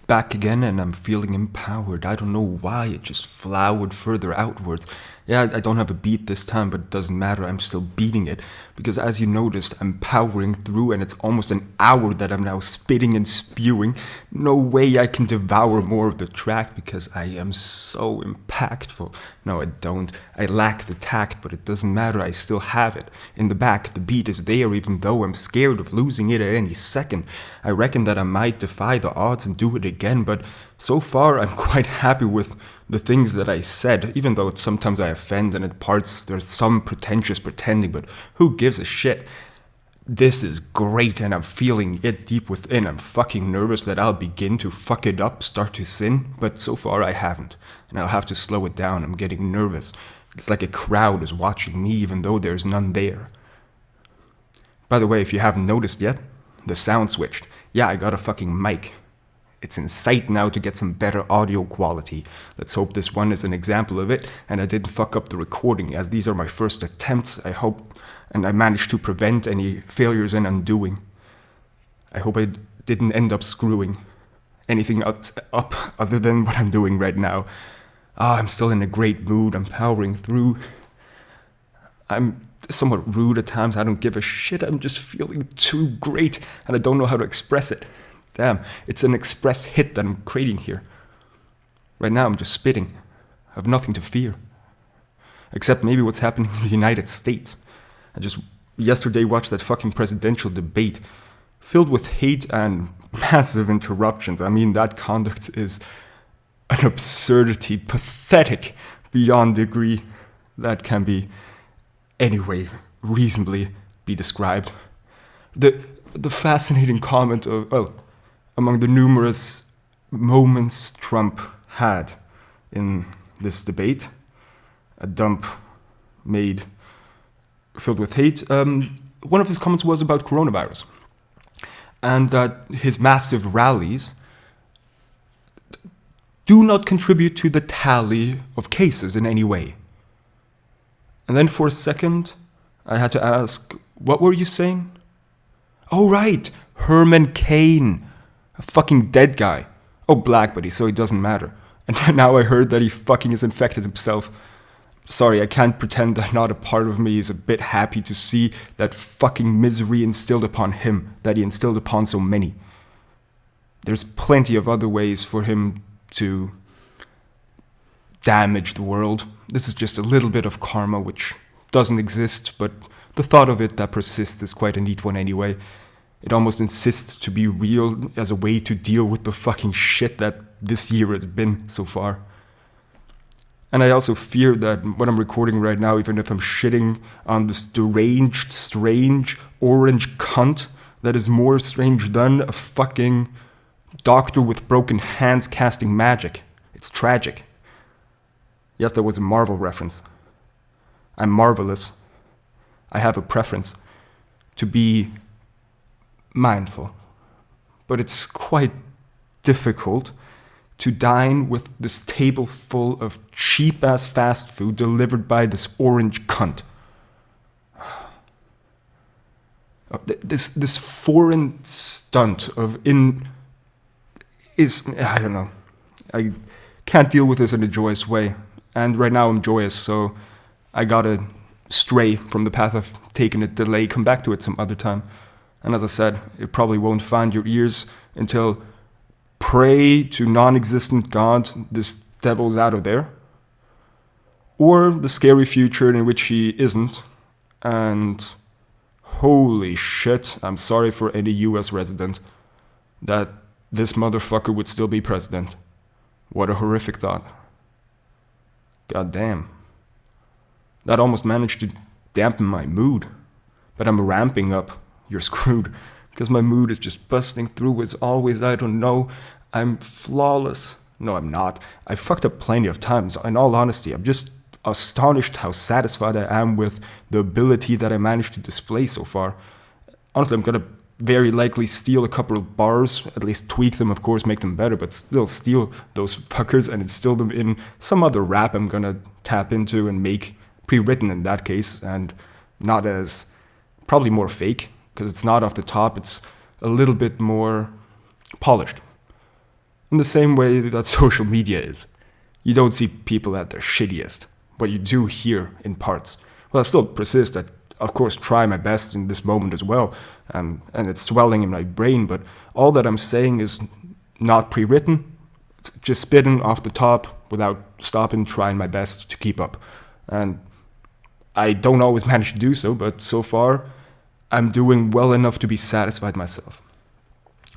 back again and I'm feeling empowered. I don't know why, it just flowered further outwards. Yeah, I don't have a beat this time, but it doesn't matter, I'm still beating it. Because as you noticed, I'm powering through and it's almost an hour that I'm now spitting and spewing. No way I can devour more of the track because I am so impactful. No, I don't. I lack the tact, but it doesn't matter, I still have it. In the back, the beat is there even though I'm scared of losing it at any second. I reckon that I might defy the odds and do it again, but so far I'm quite happy with the things that I said, even though sometimes I offend and at parts there's some pretentious pretending, but who gives a shit? This is great and I'm feeling it deep within. I'm fucking nervous that I'll begin to fuck it up, start to sin, but so far I haven't. And I'll have to slow it down, I'm getting nervous. It's like a crowd is watching me even though there's none there. By the way, if you haven't noticed yet, the sound switched. Yeah, I got a fucking mic. It's in sight now to get some better audio quality. Let's hope this one is an example of it and I didn't fuck up the recording, as these are my first attempts, I hope, and I managed to prevent any failures and undoing. I hope I didn't end up screwing anything up other than what I'm doing right now. I'm still in a great mood, I'm powering through. I'm somewhat rude at times, I don't give a shit, I'm just feeling too great and I don't know how to express it. Damn, it's an express hit that I'm creating here. Right now I'm just spitting. I have nothing to fear. Except maybe what's happening in the United States. I just yesterday watched that fucking presidential debate filled with hate and massive interruptions. I mean, that conduct is an absurdity, pathetic beyond degree that can be anyway reasonably be described. The fascinating comment of, well, among the numerous moments Trump had in this debate, a dump made filled with hate, one of his comments was about coronavirus and that his massive rallies do not contribute to the tally of cases in any way. And then for a second, I had to ask, what were you saying? Oh, right, Herman Cain. A fucking dead guy. Oh, black, buddy, so it doesn't matter. And now I heard that he fucking is infected himself. Sorry, I can't pretend that not a part of me is a bit happy to see that fucking misery instilled upon him, that he instilled upon so many. There's plenty of other ways for him to damage the world. This is just a little bit of karma which doesn't exist, but the thought of it that persists is quite a neat one anyway. It almost insists to be real as a way to deal with the fucking shit that this year has been so far. And I also fear that what I'm recording right now, even if I'm shitting on this deranged, strange, orange cunt that is more strange than a fucking doctor with broken hands casting magic. It's tragic. Yes, that was a Marvel reference. I'm marvelous. I have a preference to be mindful, but it's quite difficult to dine with this table full of cheap-ass fast food delivered by this orange cunt. This foreign stunt of I don't know. I can't deal with this in a joyous way, and right now I'm joyous, so I gotta stray from the path I've taken it, delay, come back to it some other time. And as I said, it probably won't find your ears until pray to non-existent God, this devil's out of there. Or the scary future in which he isn't. And holy shit, I'm sorry for any US resident that this motherfucker would still be president. What a horrific thought. God damn. That almost managed to dampen my mood. But I'm ramping up. You're screwed, because my mood is just busting through as always. I don't know, I'm flawless. No, I'm not. I fucked up plenty of times. In all honesty, I'm just astonished how satisfied I am with the ability that I managed to display so far. Honestly, I'm gonna very likely steal a couple of bars, at least tweak them, of course, make them better, but still steal those fuckers and instill them in some other rap I'm gonna tap into and make pre-written in that case, and not as, probably more fake, because it's not off the top, it's a little bit more polished. In the same way that social media is. You don't see people at their shittiest, but you do hear in parts. Well, I still persist. I, of course, try my best in this moment as well, and it's swelling in my brain, but all that I'm saying is not pre-written. It's just spitting off the top without stopping, trying my best to keep up. And I don't always manage to do so, but so far, I'm doing well enough to be satisfied myself.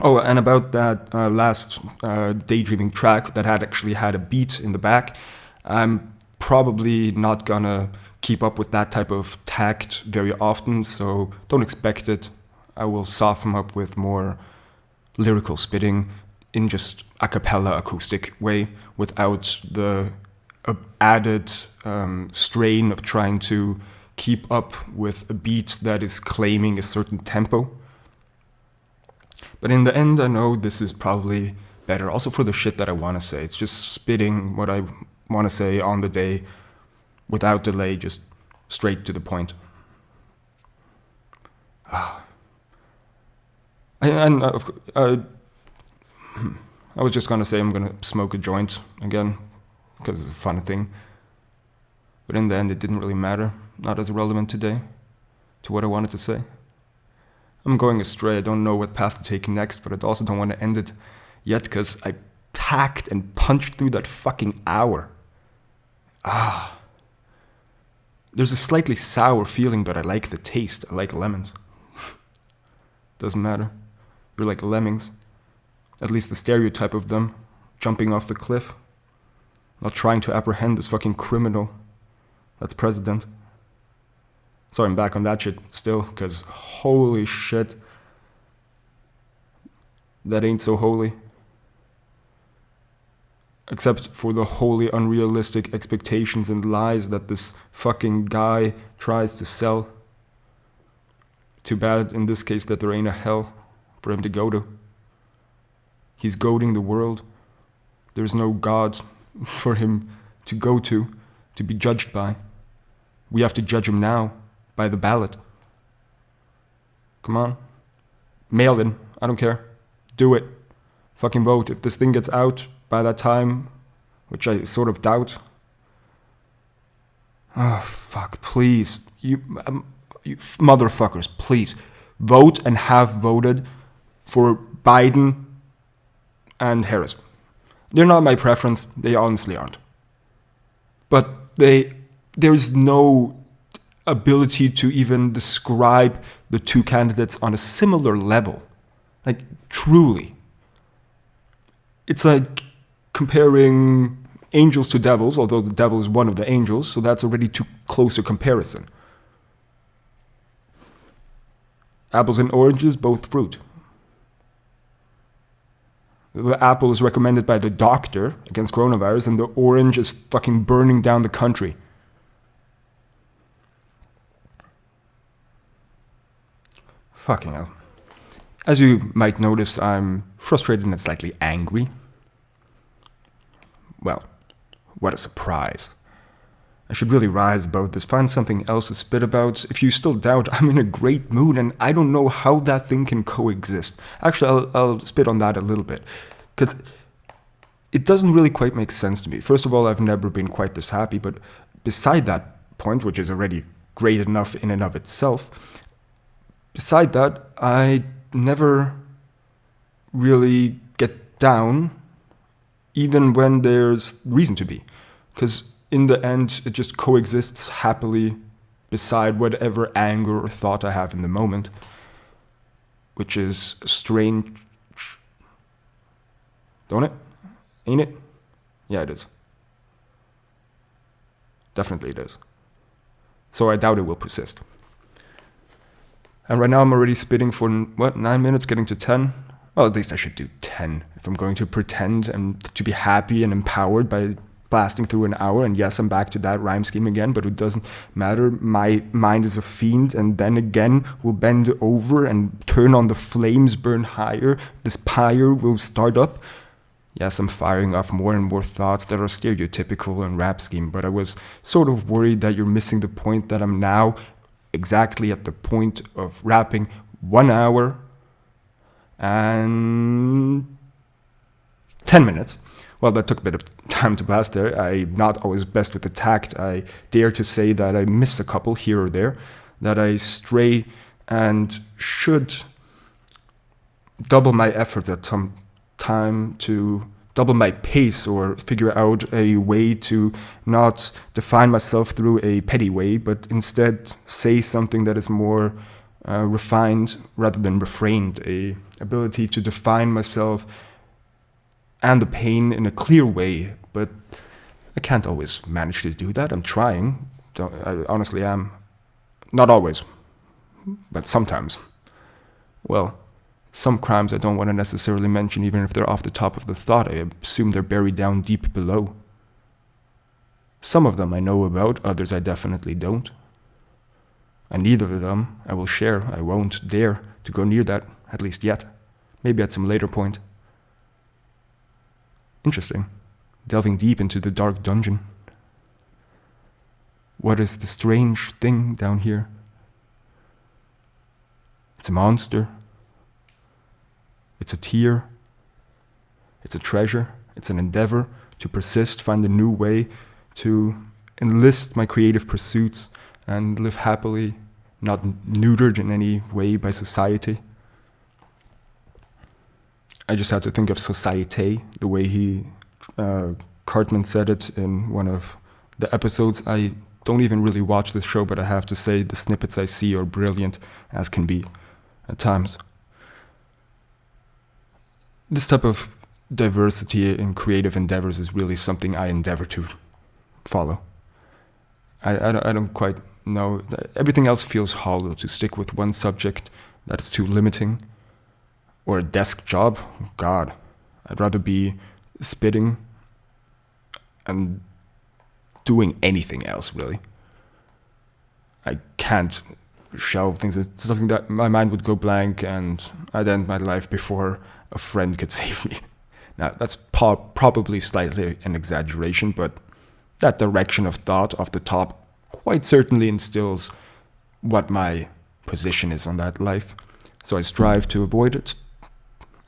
Oh, and about that last DayDreaming track that had actually had a beat in the back, I'm probably not gonna keep up with that type of tact very often, so don't expect it. I will soften up with more lyrical spitting in just acapella acoustic way without the added strain of trying to keep up with a beat that is claiming a certain tempo. But in the end, I know this is probably better. Also for the shit that I want to say. It's just spitting what I want to say on the day without delay, just straight to the point. I was just going to say I'm going to smoke a joint again, because it's a fun thing. But in the end, it didn't really matter. Not as relevant today to what I wanted to say. I'm going astray. I don't know what path to take next, but I also don't want to end it yet because I packed and punched through that fucking hour. There's a slightly sour feeling, but I like the taste. I like lemons. Doesn't matter. You're like lemmings. At least the stereotype of them, jumping off the cliff. Not trying to apprehend this fucking criminal that's president. Sorry, I'm back on that shit still, because holy shit. That ain't so holy. Except for the wholly unrealistic expectations and lies that this fucking guy tries to sell. Too bad in this case that there ain't a hell for him to go to. He's goading the world. There's no God for him to go to be judged by. We have to judge him now. By the ballot. Come on. Mail in. I don't care. Do it. Fucking vote. If this thing gets out by that time, which I sort of doubt. Oh, fuck. Please. You motherfuckers, please. Vote and have voted for Biden and Harris. They're not my preference. They honestly aren't. But there's no ability to even describe the two candidates on a similar level. Like, truly. It's like comparing angels to devils, although the devil is one of the angels, so that's already too close a comparison. Apples and oranges, both fruit. The apple is recommended by the doctor against coronavirus, and the orange is fucking burning down the country. Fucking hell. As you might notice, I'm frustrated and slightly angry. Well, what a surprise. I should really rise above this, find something else to spit about. If you still doubt, I'm in a great mood and I don't know how that thing can coexist. Actually, I'll spit on that a little bit. Because it doesn't really quite make sense to me. First of all, I've never been quite this happy, but beside that point, which is already great enough in and of itself, beside that, I never really get down, even when there's reason to be. Because in the end, it just coexists happily beside whatever anger or thought I have in the moment, which is strange. Don't it? Ain't it? Yeah, it is. Definitely it is. So I doubt it will persist. And right now I'm already spitting for, 9 minutes, getting to 10? Well, at least I should do 10 if I'm going to pretend and to be happy and empowered by blasting through an hour. And yes, I'm back to that rhyme scheme again, but it doesn't matter. My mind is a fiend, and then again will bend over and turn on the flames, burn higher. This pyre will start up. Yes, I'm firing off more and more thoughts that are stereotypical and rap scheme, but I was sort of worried that you're missing the point that I'm now exactly at the point of rapping 1 hour and 10 minutes. Well, that took a bit of time to pass there. I'm not always best with the tact. I dare to say that I miss a couple here or there, that I stray and should double my efforts at some time to double my pace or figure out a way to not define myself through a petty way, but instead say something that is more refined rather than refrained, a ability to define myself and the pain in a clear way, but I can't always manage to do that. I'm trying. I honestly am. Not always, but sometimes. Well, some crimes I don't want to necessarily mention, even if they're off the top of the thought. I assume they're buried down deep below. Some of them I know about, others I definitely don't. And neither of them I will share. I won't dare to go near that, at least yet. Maybe at some later point. Interesting. Delving deep into the dark dungeon. What is the strange thing down here? It's a monster. It's a tear. It's a treasure. It's an endeavor to persist, find a new way to enlist my creative pursuits and live happily, not neutered in any way by society. I just had to think of societe, the way Cartman said it in one of the episodes. I don't even really watch this show, but I have to say the snippets I see are brilliant as can be at times. This type of diversity in creative endeavors is really something I endeavor to follow. I don't quite know. Everything else feels hollow. To stick with one subject that is too limiting. Or a desk job. God, I'd rather be spitting and doing anything else, really. I can't shelve things. It's something that my mind would go blank and I'd end my life before a friend could save me. Now, that's probably slightly an exaggeration, but that direction of thought off the top quite certainly instills what my position is on that life. So I strive to avoid it.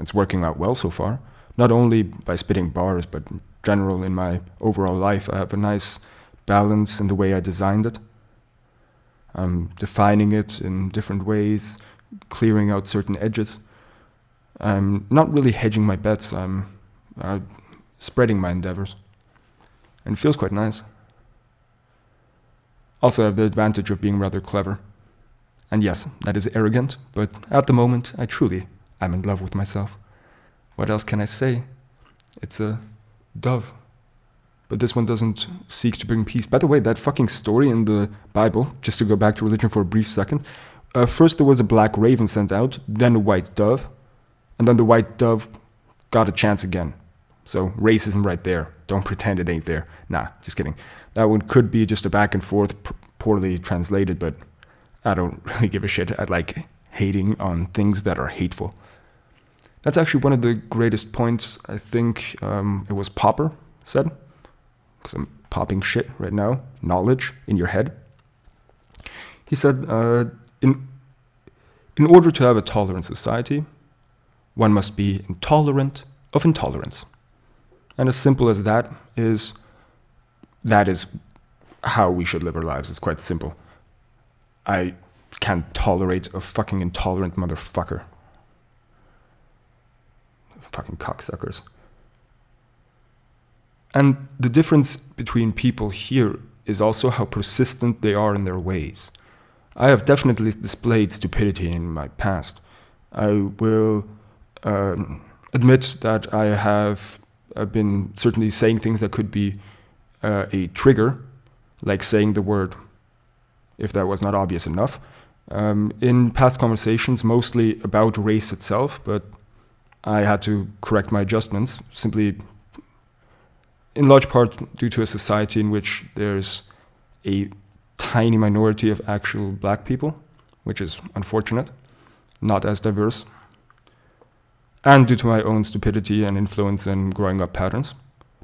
It's working out well so far. Not only by spitting bars, but in general in my overall life. I have a nice balance in the way I designed it. I'm defining it in different ways, clearing out certain edges. I'm not really hedging my bets. I'm spreading my endeavors. And it feels quite nice. Also, I have the advantage of being rather clever. And yes, that is arrogant, but at the moment, I'm in love with myself. What else can I say? It's a dove. But this one doesn't seek to bring peace. By the way, that fucking story in the Bible, just to go back to religion for a brief second, first there was a black raven sent out, then a white dove, and then the white dove got a chance again. So racism right there. Don't pretend it ain't there. Nah, just kidding. That one could be just a back and forth, poorly translated, but I don't really give a shit. I like hating on things that are hateful. That's actually one of the greatest points, I think it was Popper said, because I'm popping shit right now, knowledge in your head. He said, in order to have a tolerant society, one must be intolerant of intolerance. And as simple as that is how we should live our lives. It's quite simple. I can't tolerate a fucking intolerant motherfucker. Fucking cocksuckers. And the difference between people here is also how persistent they are in their ways. I have definitely displayed stupidity in my past. I will admit that I have been certainly saying things that could be a trigger, like saying the word, if that was not obvious enough, in past conversations, mostly about race itself, but I had to correct my adjustments, simply in large part due to a society in which there's a tiny minority of actual black people, which is unfortunate, not as diverse, and due to my own stupidity and influence and growing up patterns.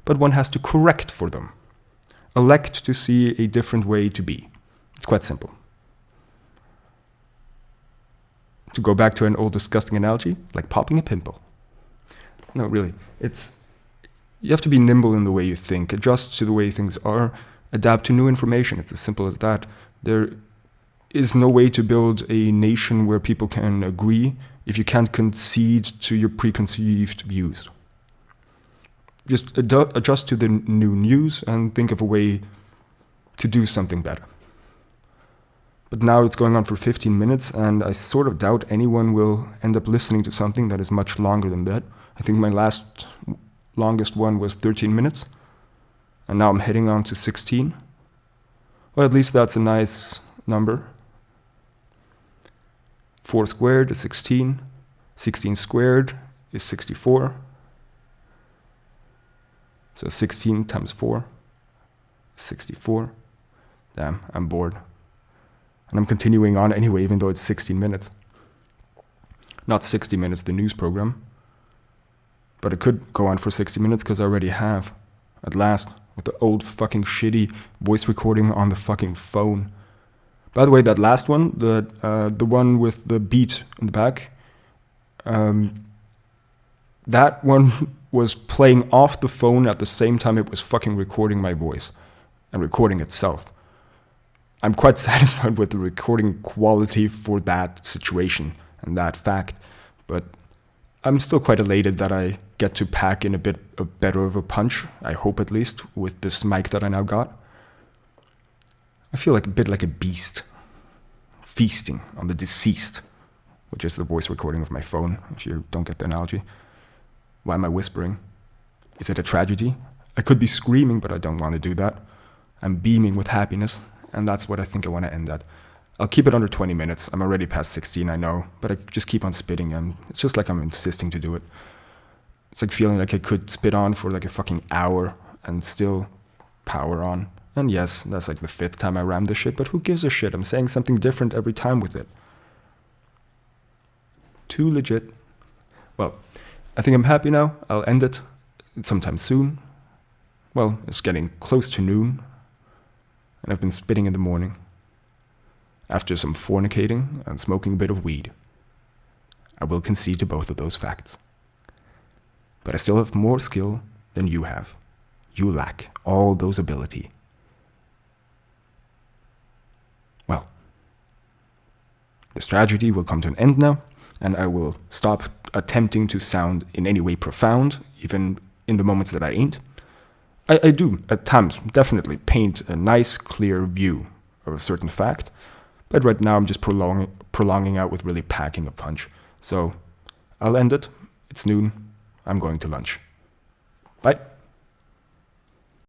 But one has to correct for them, elect to see a different way to be. It's quite simple. To go back to an old disgusting analogy, like popping a pimple. No, really, it's You have to be nimble in the way you think, adjust to the way things are, adapt to new information. It's as simple as that. There is no way to build a nation where people can agree if you can't concede to your preconceived views. Just adjust to the new news and think of a way to do something better. But now it's going on for 15 minutes, and I sort of doubt anyone will end up listening to something that is much longer than that. I think my longest one was 13 minutes, and now I'm heading on to 16. Well, at least that's a nice number. 4 squared is 16. 16 squared is 64. So 16 times 4 is 64. Damn, I'm bored. And I'm continuing on anyway, even though it's 16 minutes. Not 60 minutes, the news program. But it could go on for 60 minutes because I already have. At last, with the old fucking shitty voice recording on the fucking phone. By the way, that last one, the one with the beat in the back, that one was playing off the phone at the same time it was fucking recording my voice and recording itself. I'm quite satisfied with the recording quality for that situation and that fact, but I'm still quite elated that I get to pack in a bit of better of a punch, I hope at least, with this mic that I now got. I feel like a bit like a beast, feasting on the deceased, which is the voice recording of my phone, if you don't get the analogy. Why am I whispering? Is it a tragedy? I could be screaming, but I don't want to do that. I'm beaming with happiness, and that's what I think I want to end at. I'll keep it under 20 minutes. I'm already past 16, I know, but I just keep on spitting, and it's just like I'm insisting to do it. It's like feeling like I could spit on for like a fucking hour and still power on. And yes, that's like the 5th time I rammed this shit, but who gives a shit? I'm saying something different every time with it. Too legit. Well, I think I'm happy now. I'll end it sometime soon. Well, it's getting close to noon, and I've been spitting in the morning. After some fornicating and smoking a bit of weed. I will concede to both of those facts. But I still have more skill than you have. You lack all those ability. Well, this tragedy will come to an end now, and I will stop attempting to sound in any way profound, even in the moments that I ain't. I do, at times, definitely paint a nice, clear view of a certain fact, but right now I'm just prolonging out with really packing a punch. So, I'll end it. It's noon. I'm going to lunch.